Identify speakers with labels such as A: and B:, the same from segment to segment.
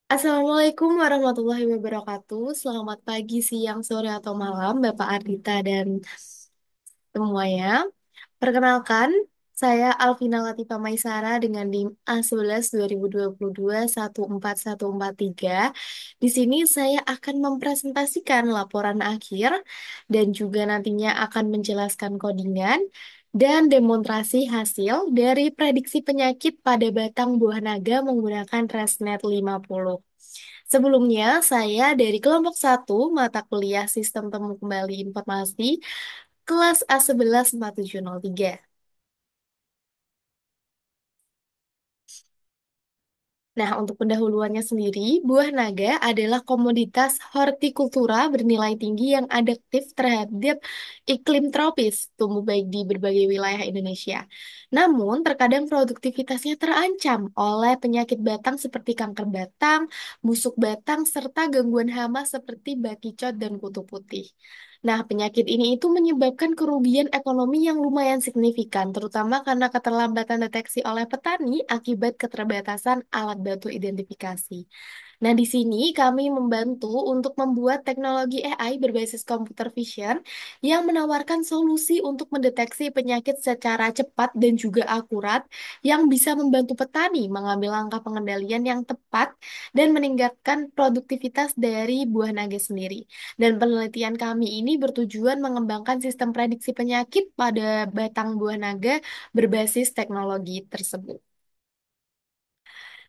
A: Assalamualaikum warahmatullahi wabarakatuh. Selamat pagi, siang, sore, atau malam, Bapak Ardita dan semuanya. Perkenalkan, saya Alvina Latifah Maisara dengan NIM A11 2022 14143. Di sini saya akan mempresentasikan laporan akhir dan juga nantinya akan menjelaskan codingan dan demonstrasi hasil dari prediksi penyakit pada batang buah naga menggunakan ResNet 50. Sebelumnya, saya dari kelompok satu mata kuliah Sistem Temu Kembali Informasi, kelas A11 4703. Nah, untuk pendahuluannya sendiri, buah naga adalah komoditas hortikultura bernilai tinggi yang adaptif terhadap iklim tropis, tumbuh baik di berbagai wilayah Indonesia. Namun, terkadang produktivitasnya terancam oleh penyakit batang seperti kanker batang, busuk batang, serta gangguan hama seperti bakicot dan kutu putih. Nah, penyakit ini itu menyebabkan kerugian ekonomi yang lumayan signifikan, terutama karena keterlambatan deteksi oleh petani akibat keterbatasan alat bantu identifikasi. Nah, di sini kami membantu untuk membuat teknologi AI berbasis computer vision yang menawarkan solusi untuk mendeteksi penyakit secara cepat dan juga akurat yang bisa membantu petani mengambil langkah pengendalian yang tepat dan meningkatkan produktivitas dari buah naga sendiri. Dan penelitian kami ini bertujuan mengembangkan sistem prediksi penyakit pada batang buah naga berbasis teknologi tersebut.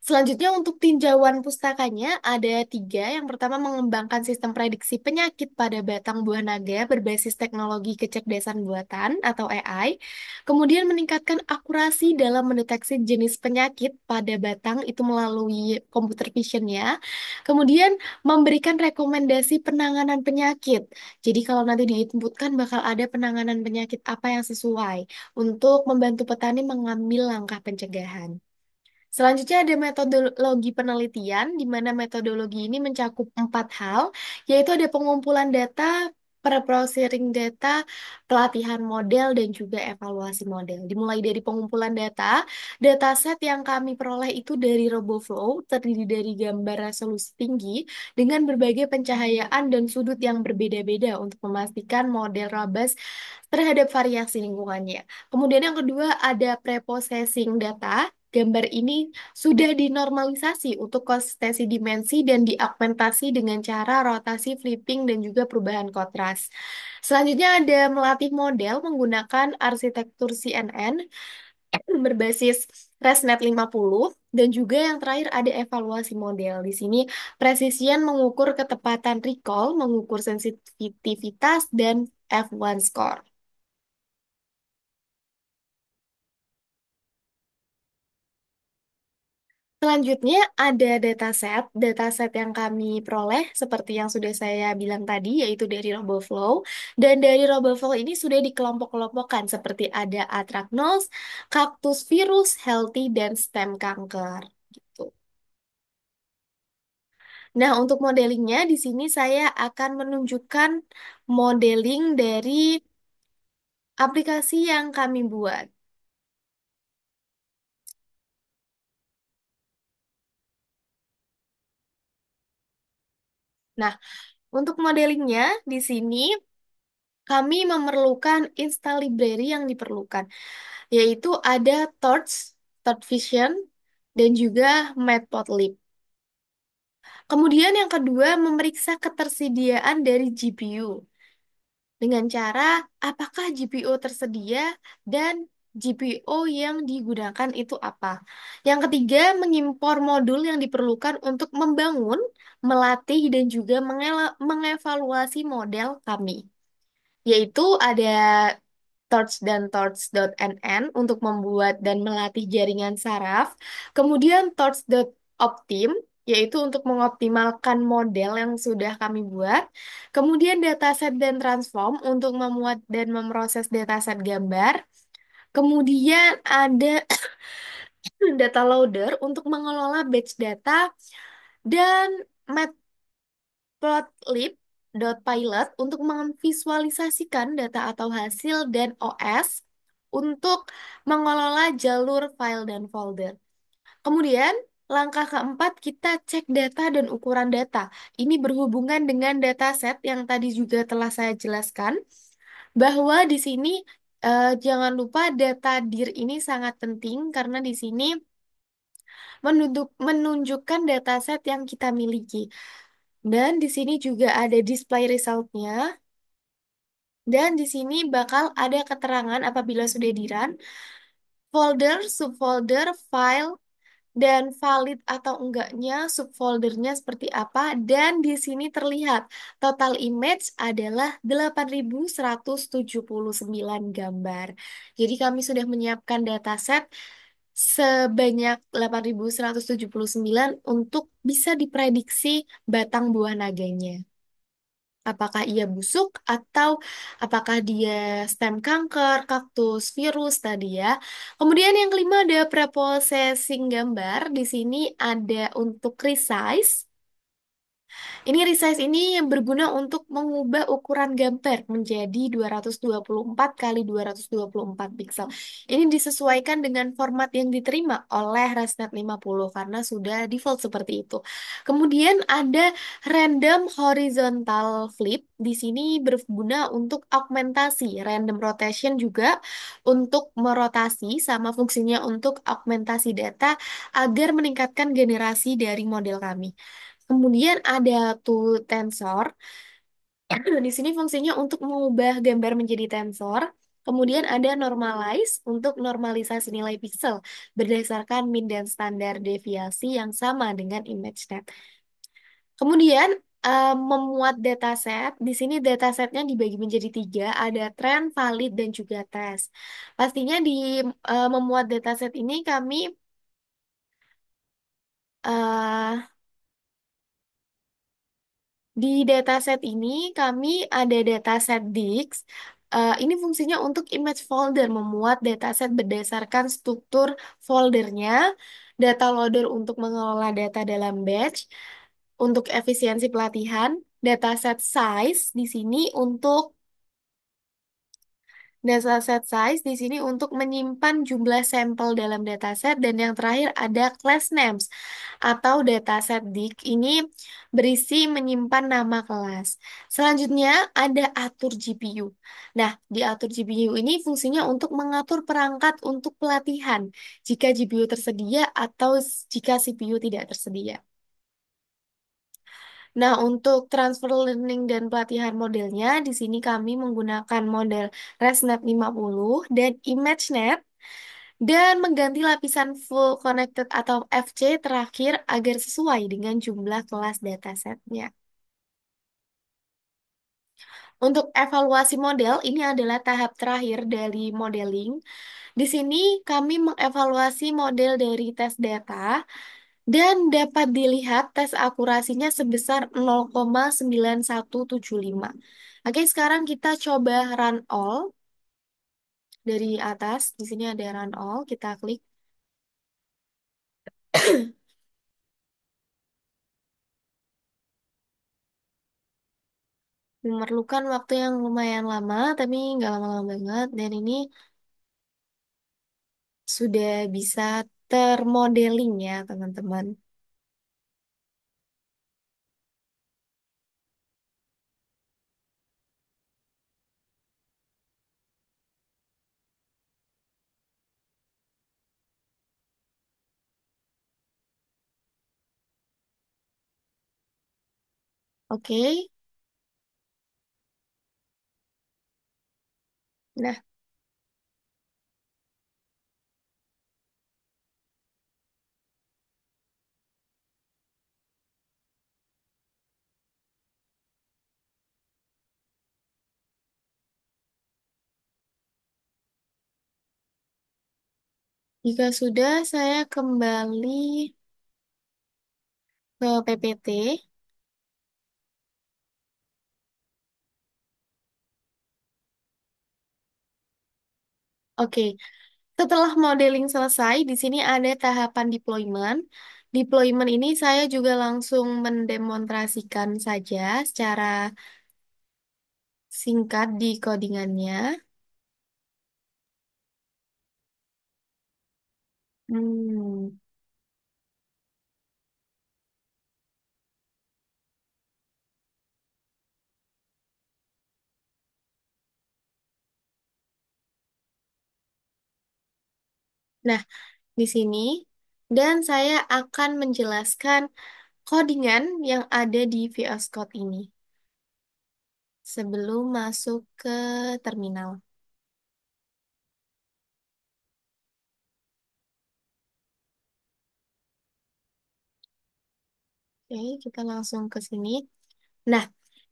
A: Selanjutnya untuk tinjauan pustakanya ada tiga. Yang pertama mengembangkan sistem prediksi penyakit pada batang buah naga berbasis teknologi kecerdasan buatan atau AI. Kemudian meningkatkan akurasi dalam mendeteksi jenis penyakit pada batang itu melalui computer vision-nya. Kemudian memberikan rekomendasi penanganan penyakit. Jadi kalau nanti diinputkan bakal ada penanganan penyakit apa yang sesuai untuk membantu petani mengambil langkah pencegahan. Selanjutnya ada metodologi penelitian, di mana metodologi ini mencakup empat hal, yaitu ada pengumpulan data, preprocessing data, pelatihan model, dan juga evaluasi model. Dimulai dari pengumpulan data, dataset yang kami peroleh itu dari RoboFlow, terdiri dari gambar resolusi tinggi dengan berbagai pencahayaan dan sudut yang berbeda-beda untuk memastikan model robust terhadap variasi lingkungannya. Kemudian yang kedua ada preprocessing data. Gambar ini sudah dinormalisasi untuk konsistensi dimensi dan diaugmentasi dengan cara rotasi, flipping, dan juga perubahan kontras. Selanjutnya ada melatih model menggunakan arsitektur CNN berbasis ResNet 50 dan juga yang terakhir ada evaluasi model. Di sini presisian mengukur ketepatan recall, mengukur sensitivitas, dan F1 score. Selanjutnya ada dataset. Dataset yang kami peroleh seperti yang sudah saya bilang tadi yaitu dari RoboFlow. Dan dari RoboFlow ini sudah dikelompok-kelompokkan seperti ada anthracnose, kaktus virus, healthy, dan stem kanker. Gitu. Nah, untuk modelingnya di sini saya akan menunjukkan modeling dari aplikasi yang kami buat. Nah, untuk modelingnya di sini kami memerlukan install library yang diperlukan, yaitu ada Torch, Torch Vision, dan juga Matplotlib. Kemudian yang kedua, memeriksa ketersediaan dari GPU dengan cara apakah GPU tersedia dan GPU yang digunakan itu apa. Yang ketiga, mengimpor modul yang diperlukan untuk membangun, melatih, dan juga mengevaluasi model kami, yaitu ada Torch dan Torch.nn untuk membuat dan melatih jaringan saraf, kemudian Torch.optim yaitu untuk mengoptimalkan model yang sudah kami buat, kemudian dataset dan transform untuk memuat dan memproses dataset gambar, kemudian ada data loader untuk mengelola batch data, dan Matplotlib.pilot untuk memvisualisasikan data atau hasil, dan OS untuk mengelola jalur file dan folder. Kemudian, Langkah keempat, kita cek data dan ukuran data. Ini berhubungan dengan dataset yang tadi juga telah saya jelaskan, bahwa di sini jangan lupa data dir ini sangat penting karena di sini menunjukkan dataset yang kita miliki. Dan di sini juga ada display resultnya. Dan di sini bakal ada keterangan apabila sudah di-run, folder, subfolder, file, dan valid atau enggaknya subfoldernya seperti apa. Dan di sini terlihat total image adalah 8.179 gambar. Jadi kami sudah menyiapkan dataset sebanyak 8.179 untuk bisa diprediksi batang buah naganya. Apakah ia busuk atau apakah dia stem kanker, kaktus, virus tadi ya. Kemudian yang kelima ada preprocessing gambar. Di sini ada untuk resize. Ini resize ini yang berguna untuk mengubah ukuran gambar menjadi 224 kali 224 piksel. Ini disesuaikan dengan format yang diterima oleh ResNet 50 karena sudah default seperti itu. Kemudian ada random horizontal flip. Di sini berguna untuk augmentasi, random rotation juga untuk merotasi sama fungsinya untuk augmentasi data agar meningkatkan generasi dari model kami. Kemudian ada tuh tensor. Di sini fungsinya untuk mengubah gambar menjadi tensor. Kemudian ada normalize untuk normalisasi nilai pixel berdasarkan mean dan standar deviasi yang sama dengan ImageNet. Kemudian memuat dataset. Di sini datasetnya dibagi menjadi tiga, ada trend, valid, dan juga tes. Pastinya di memuat dataset ini kami eh, di dataset ini kami ada dataset Dix. Ini fungsinya untuk image folder, memuat dataset berdasarkan struktur foldernya, data loader untuk mengelola data dalam batch, untuk efisiensi pelatihan, dataset size di sini untuk dataset size di sini untuk menyimpan jumlah sampel dalam dataset, dan yang terakhir ada class names atau dataset dict ini berisi menyimpan nama kelas. Selanjutnya ada atur GPU. Nah, di atur GPU ini fungsinya untuk mengatur perangkat untuk pelatihan jika GPU tersedia atau jika CPU tidak tersedia. Nah, untuk transfer learning dan pelatihan modelnya, di sini kami menggunakan model ResNet 50 dan ImageNet dan mengganti lapisan full connected atau FC terakhir agar sesuai dengan jumlah kelas datasetnya. Untuk evaluasi model, ini adalah tahap terakhir dari modeling. Di sini kami mengevaluasi model dari tes data dan dapat dilihat tes akurasinya sebesar 0,9175. Oke, sekarang kita coba run all dari atas. Di sini ada run all, kita klik. Memerlukan waktu yang lumayan lama, tapi nggak lama-lama banget. Dan ini sudah bisa termodeling ya, teman-teman. Oke, nah jika sudah saya kembali ke PPT. Oke, setelah modeling selesai, di sini ada tahapan deployment. Deployment ini saya juga langsung mendemonstrasikan saja secara singkat di codingannya. Hmm. Nah, di sini dan saya akan menjelaskan codingan yang ada di VS Code ini sebelum masuk ke terminal. Oke, kita langsung ke sini. Nah,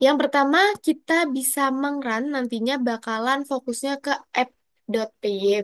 A: yang pertama kita bisa mengrun nantinya bakalan fokusnya ke app.py.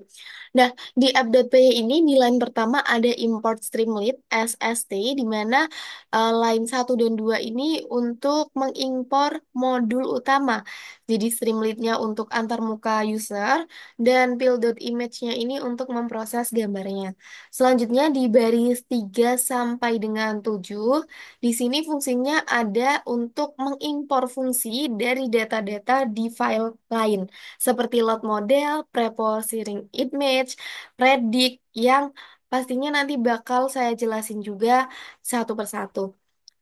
A: Nah, di app.py ini di line pertama ada import streamlit SST di mana line 1 dan 2 ini untuk mengimpor modul utama. Jadi streamlitnya untuk antarmuka user dan build.image-nya ini untuk memproses gambarnya. Selanjutnya di baris 3 sampai dengan 7 di sini fungsinya ada untuk mengimpor fungsi dari data-data di file lain, seperti load model, prepositioning image, predict, yang pastinya nanti bakal saya jelasin juga satu persatu.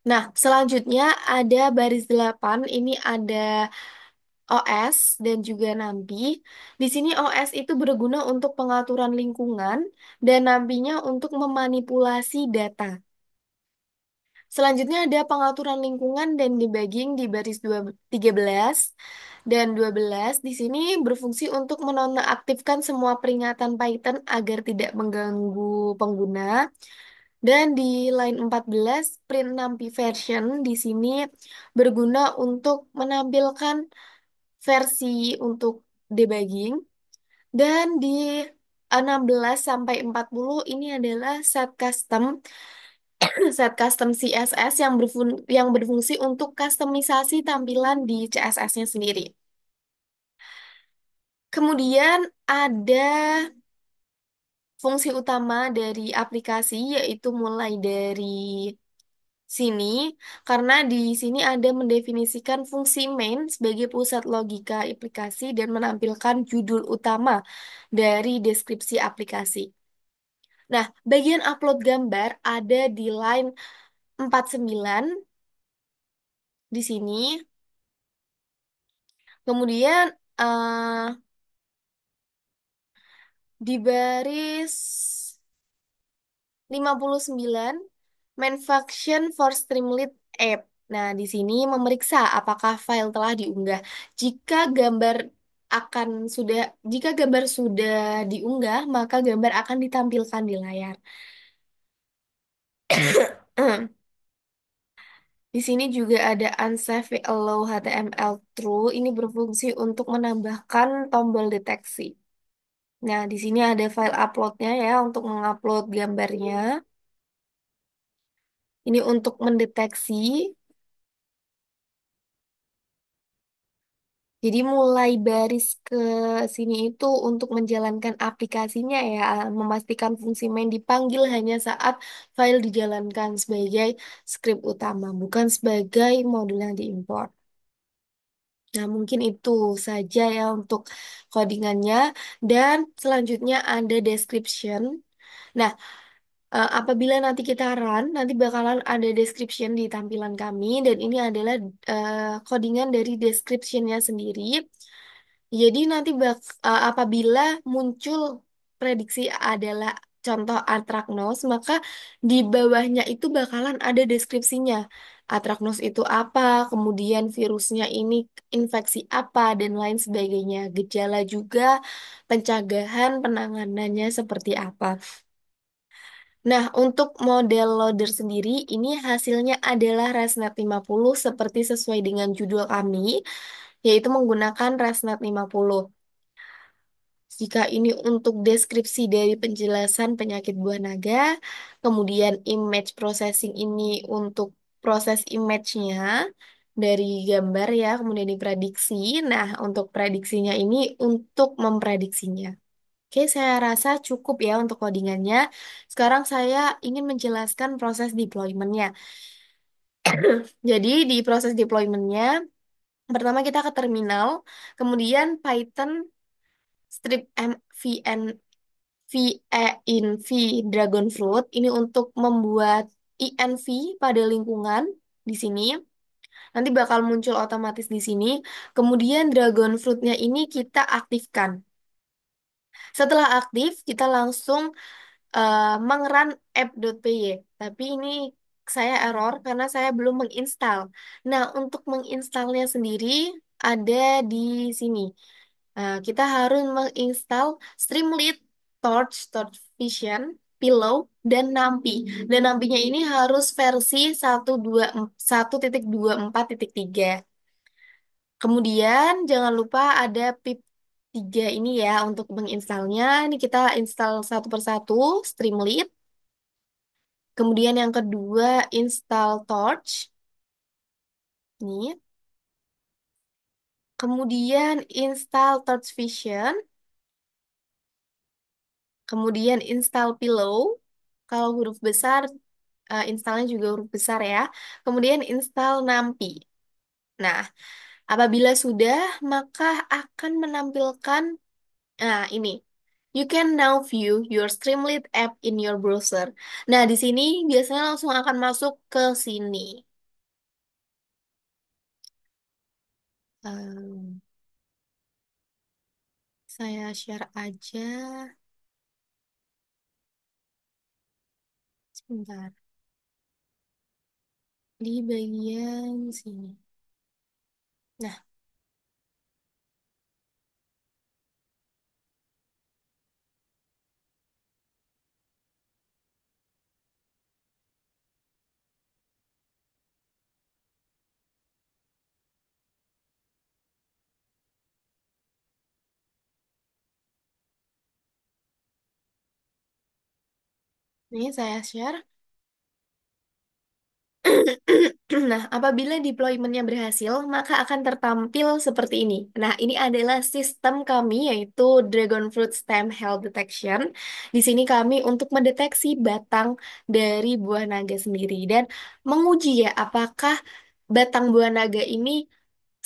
A: Nah, selanjutnya ada baris 8, ini ada OS dan juga NAMPI. Di sini OS itu berguna untuk pengaturan lingkungan dan NAMPI-nya untuk memanipulasi data. Selanjutnya ada pengaturan lingkungan dan debugging di baris 13 dan 12. Di sini berfungsi untuk menonaktifkan semua peringatan Python agar tidak mengganggu pengguna. Dan di line 14, print numpy version di sini berguna untuk menampilkan versi untuk debugging. Dan di 16 sampai 40 ini adalah set custom set custom CSS yang berfungsi untuk kustomisasi tampilan di CSS-nya sendiri. Kemudian ada fungsi utama dari aplikasi yaitu mulai dari sini karena di sini ada mendefinisikan fungsi main sebagai pusat logika aplikasi dan menampilkan judul utama dari deskripsi aplikasi. Nah, bagian upload gambar ada di line 49 di sini. Kemudian di baris 59 main function for Streamlit app. Nah, di sini memeriksa apakah file telah diunggah. Jika gambar akan sudah Jika gambar sudah diunggah, maka gambar akan ditampilkan di layar. Di sini juga ada unsave allow HTML true. Ini berfungsi untuk menambahkan tombol deteksi. Nah, di sini ada file uploadnya ya untuk mengupload gambarnya. Ini untuk mendeteksi. Jadi mulai baris ke sini itu untuk menjalankan aplikasinya ya, memastikan fungsi main dipanggil hanya saat file dijalankan sebagai script utama, bukan sebagai modul yang diimpor. Nah, mungkin itu saja ya untuk codingannya. Dan selanjutnya ada description. Nah, apabila nanti kita run, nanti bakalan ada description di tampilan kami, dan ini adalah codingan dari descriptionnya sendiri. Jadi nanti apabila muncul prediksi adalah contoh antraknos, maka di bawahnya itu bakalan ada deskripsinya. Antraknos itu apa, kemudian virusnya ini infeksi apa, dan lain sebagainya. Gejala juga, pencegahan, penanganannya seperti apa. Nah, untuk model loader sendiri, ini hasilnya adalah ResNet 50 seperti sesuai dengan judul kami, yaitu menggunakan ResNet 50. Jika ini untuk deskripsi dari penjelasan penyakit buah naga, kemudian image processing ini untuk proses image-nya dari gambar ya, kemudian diprediksi. Nah, untuk prediksinya ini untuk memprediksinya. Oke, saya rasa cukup ya untuk codingannya. Sekarang saya ingin menjelaskan proses deployment-nya. Jadi di proses deployment-nya, pertama kita ke terminal, kemudian Python strip mvn VEINV Dragon Fruit ini untuk membuat INV pada lingkungan di sini. Nanti bakal muncul otomatis di sini. Kemudian Dragon Fruit-nya ini kita aktifkan. Setelah aktif, kita langsung mengerun app.py. Tapi ini saya error karena saya belum menginstal. Nah, untuk menginstalnya sendiri ada di sini. Kita harus menginstal Streamlit, Torch, Torch Vision, Pillow, dan Nampi. Dan Nampinya ini harus versi 1.24.3. Kemudian jangan lupa ada pip 3 ini ya untuk menginstalnya. Ini kita install satu persatu, Streamlit. Kemudian yang kedua install Torch. Nih. Kemudian install Torch Vision. Kemudian install Pillow. Kalau huruf besar, installnya juga huruf besar ya. Kemudian install Nampi. Nah, apabila sudah, maka akan menampilkan, nah ini. You can now view your Streamlit app in your browser. Nah, di sini biasanya langsung akan masuk ke sini. Em, saya share aja. Sebentar. Di bagian sini. Nah, ini saya share. Nah, apabila deploymentnya berhasil, maka akan tertampil seperti ini. Nah, ini adalah sistem kami, yaitu Dragon Fruit Stem Health Detection. Di sini kami untuk mendeteksi batang dari buah naga sendiri dan menguji ya, apakah batang buah naga ini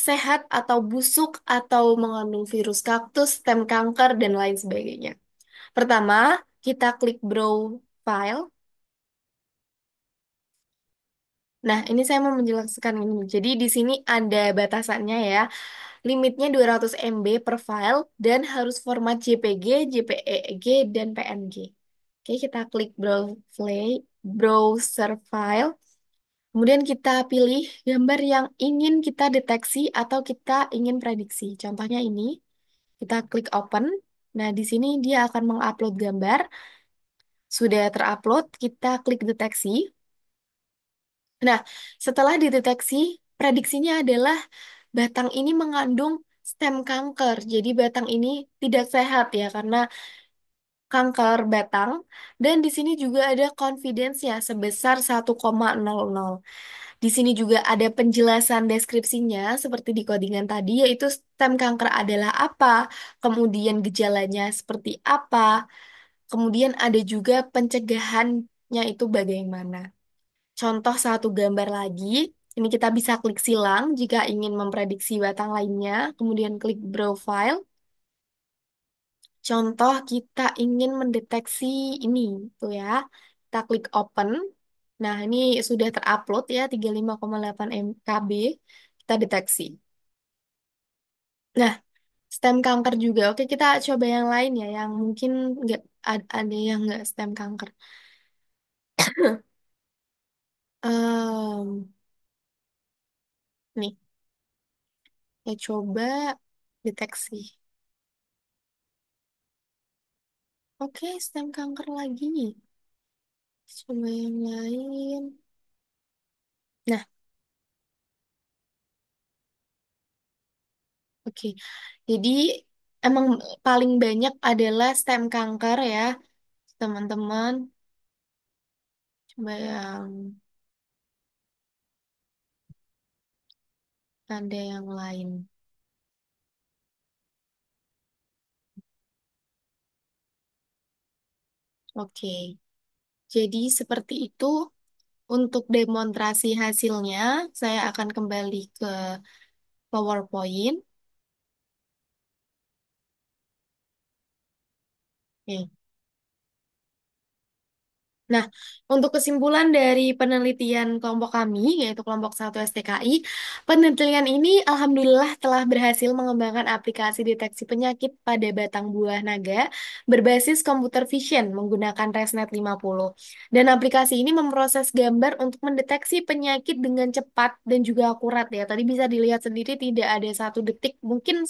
A: sehat atau busuk atau mengandung virus kaktus, stem kanker, dan lain sebagainya. Pertama, kita klik Browse File. Nah, ini saya mau menjelaskan ini. Jadi di sini ada batasannya ya. Limitnya 200 MB per file dan harus format JPG, JPEG, dan PNG. Oke, kita klik Browser File. Kemudian kita pilih gambar yang ingin kita deteksi atau kita ingin prediksi. Contohnya ini, kita klik Open. Nah, di sini dia akan mengupload gambar. Sudah terupload, kita klik deteksi. Nah, setelah dideteksi, prediksinya adalah batang ini mengandung stem kanker. Jadi batang ini tidak sehat ya karena kanker batang. Dan di sini juga ada confidence ya sebesar 1,00. Di sini juga ada penjelasan deskripsinya seperti di codingan tadi yaitu stem kanker adalah apa, kemudian gejalanya seperti apa, kemudian ada juga pencegahannya itu bagaimana. Contoh satu gambar lagi, ini kita bisa klik silang jika ingin memprediksi batang lainnya, kemudian klik Draw File. Contoh kita ingin mendeteksi ini, tuh ya. Kita klik Open. Nah, ini sudah terupload ya, 35,8 MB. Kita deteksi. Nah, stem kanker juga. Oke, kita coba yang lain ya, yang mungkin nggak ada yang nggak stem kanker. Em, nih, ya coba deteksi. Oke, stem kanker lagi. Coba yang lain. Nah, oke. Jadi emang paling banyak adalah stem kanker ya, teman-teman. Coba yang ada yang lain. Oke. Jadi seperti itu untuk demonstrasi hasilnya. Saya akan kembali ke PowerPoint. Oke. Nah, untuk kesimpulan dari penelitian kelompok kami, yaitu kelompok 1 STKI, penelitian ini alhamdulillah telah berhasil mengembangkan aplikasi deteksi penyakit pada batang buah naga berbasis computer vision menggunakan ResNet 50. Dan aplikasi ini memproses gambar untuk mendeteksi penyakit dengan cepat dan juga akurat ya. Tadi bisa dilihat sendiri tidak ada 1 detik, mungkin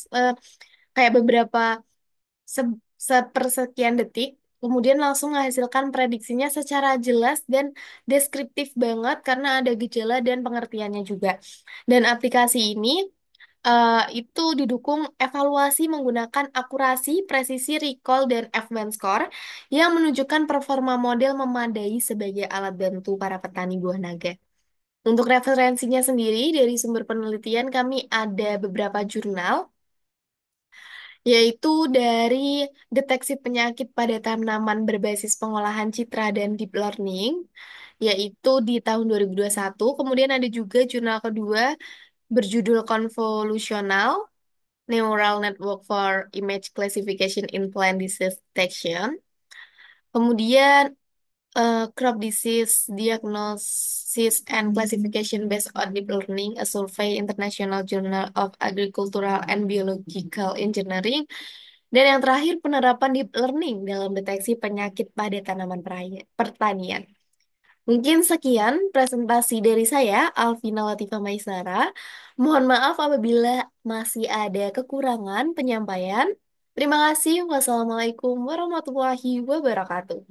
A: kayak beberapa sepersekian detik, kemudian langsung menghasilkan prediksinya secara jelas dan deskriptif banget karena ada gejala dan pengertiannya juga. Dan aplikasi ini itu didukung evaluasi menggunakan akurasi, presisi, recall, dan F-band score yang menunjukkan performa model memadai sebagai alat bantu para petani buah naga. Untuk referensinya sendiri, dari sumber penelitian kami ada beberapa jurnal yaitu dari deteksi penyakit pada tanaman berbasis pengolahan citra dan deep learning, yaitu di tahun 2021. Kemudian ada juga jurnal kedua berjudul Convolutional Neural Network for Image Classification in Plant Disease Detection. Kemudian Crop Disease Diagnosis and Classification Based on Deep Learning, a Survey International Journal of Agricultural and Biological Engineering. Dan yang terakhir, penerapan deep learning dalam deteksi penyakit pada tanaman pertanian. Mungkin sekian presentasi dari saya, Alvina Latifah Maisara. Mohon maaf apabila masih ada kekurangan penyampaian. Terima kasih. Wassalamualaikum warahmatullahi wabarakatuh.